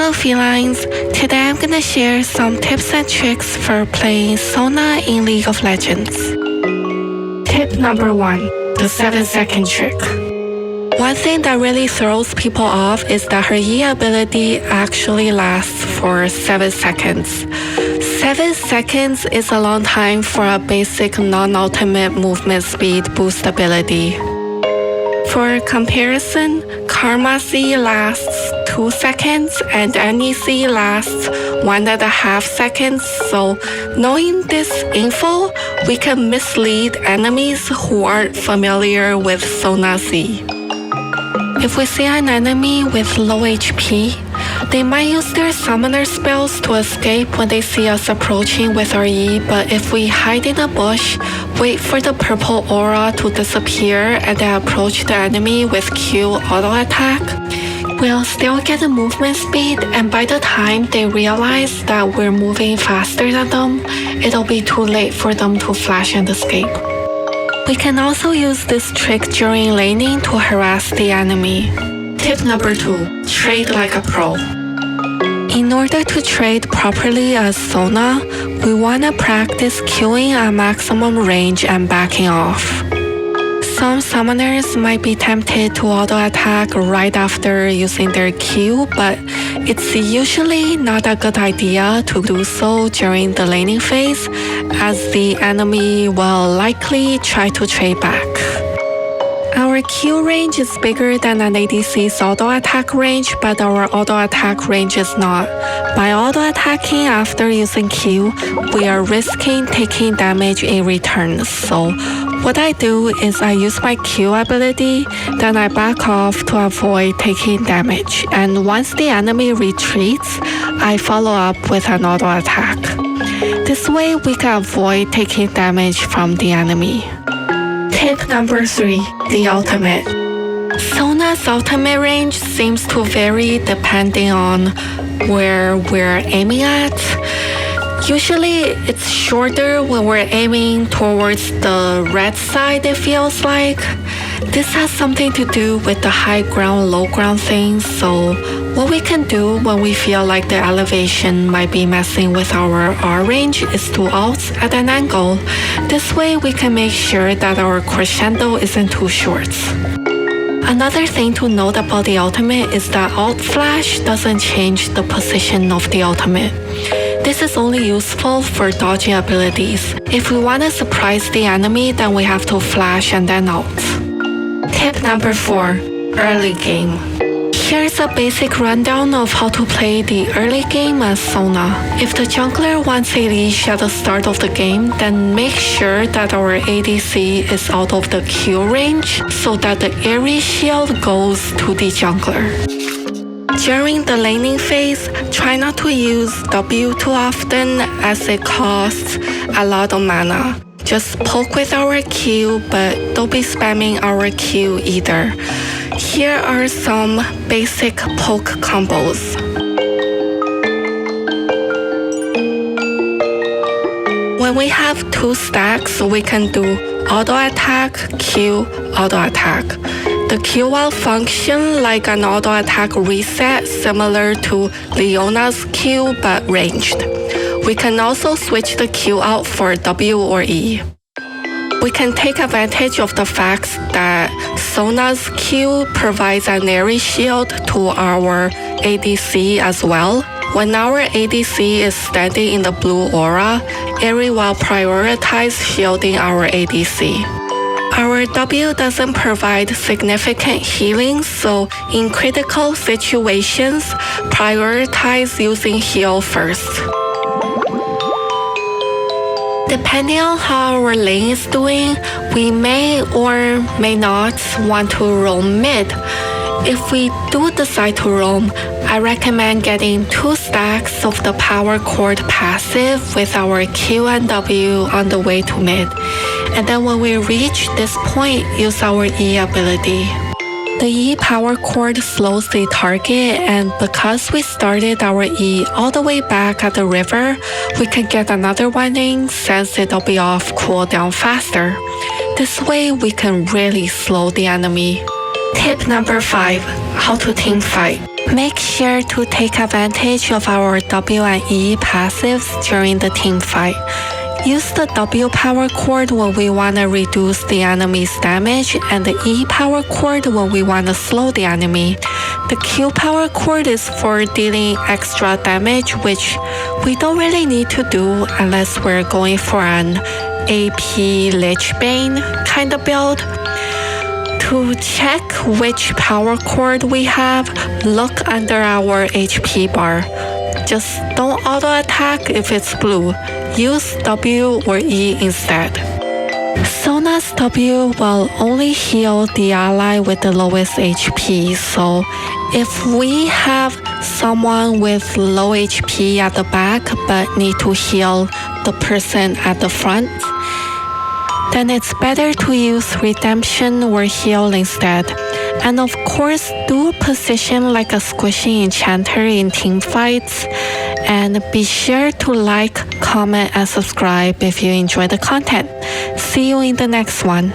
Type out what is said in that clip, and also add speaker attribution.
Speaker 1: Hello felines, today I'm gonna share some tips and tricks for playing Sona in League of Legends. Tip number 1, the 7-second trick. One thing that really throws people off is that her E ability actually lasts for 7 seconds. 7 seconds is a long time for a basic non-ultimate movement speed boost ability. For comparison, Karma's E lasts 2 seconds and Annie's E lasts 1.5 seconds, so knowing this info, we can mislead enemies who aren't familiar with Sona's E. If we see an enemy with low HP, they might use their summoner spells to escape when they see us approaching with our E, but if we hide in a bush, wait for the purple aura to disappear and then approach the enemy with Q auto attack, we'll still get a movement speed, and by the time they realize that we're moving faster than them, it'll be too late for them to flash and escape. We can also use this trick during laning to harass the enemy. Tip number 2, trade like a pro. In order to trade properly as Sona, we want to practice queuing at maximum range and backing off. Some summoners might be tempted to auto-attack right after using their Q, but it's usually not a good idea to do so during the laning phase, as the enemy will likely try to trade back. Our Q range is bigger than an ADC's auto-attack range, but our auto-attack range is not. By auto-attacking after using Q, we are risking taking damage in return, so what I do is I use my Q ability, then I back off to avoid taking damage, and once the enemy retreats, I follow up with an auto-attack. This way we can avoid taking damage from the enemy. Tip number 3, the ultimate. Sona's ultimate range seems to vary depending on where we're aiming at. Usually it's shorter when we're aiming towards the red side, it feels like. This has something to do with the high ground, low ground thing, so what we can do when we feel like the elevation might be messing with our R range is to ult at an angle. This way we can make sure that our crescendo isn't too short. Another thing to note about the ultimate is that ult flash doesn't change the position of the ultimate. This is only useful for dodging abilities. If we want to surprise the enemy, then we have to flash and then ult. Tip number 4, early game. Here's a basic rundown of how to play the early game as Sona. If the jungler wants a leash at the start of the game, then make sure that our ADC is out of the Q range so that the airy shield goes to the jungler. During the laning phase, try not to use W too often as it costs a lot of mana. Just poke with our Q, but don't be spamming our Q either. Here are some basic poke combos. When we have 2 stacks, we can do auto attack, Q, auto attack. The Q will function like an auto attack reset similar to Leona's Q but ranged. We can also switch the Q out for W or E. We can take advantage of the fact that Sona's Q provides an airy shield to our ADC as well. When our ADC is standing in the blue aura, airy will prioritize shielding our ADC. Our W doesn't provide significant healing, so in critical situations, prioritize using heal first. Depending on how our lane is doing, we may or may not want to roam mid. If we do decide to roam, I recommend getting 2 stacks of the power chord passive with our Q and W on the way to mid. And then when we reach this point, use our E ability. The E power chord slows the target, and because we started our E all the way back at the river, we can get another one in since it'll be off cooldown faster. This way we can really slow the enemy. Tip number 5. How to team fight. Make sure to take advantage of our W and E passives during the team fight. Use the W power chord when we want to reduce the enemy's damage and the E power chord when we want to slow the enemy. The Q power chord is for dealing extra damage, which we don't really need to do unless we're going for an AP Lich Bane kind of build. To check which power chord we have, look under our HP bar. Just don't auto attack if it's blue. Use W or E instead. Sona's W will only heal the ally with the lowest HP, so if we have someone with low HP at the back but need to heal the person at the front, then it's better to use Redemption or Heal instead. And of course, do position like a squishy enchanter in team fights. And be sure to like, comment, and subscribe if you enjoy the content. See you in the next one.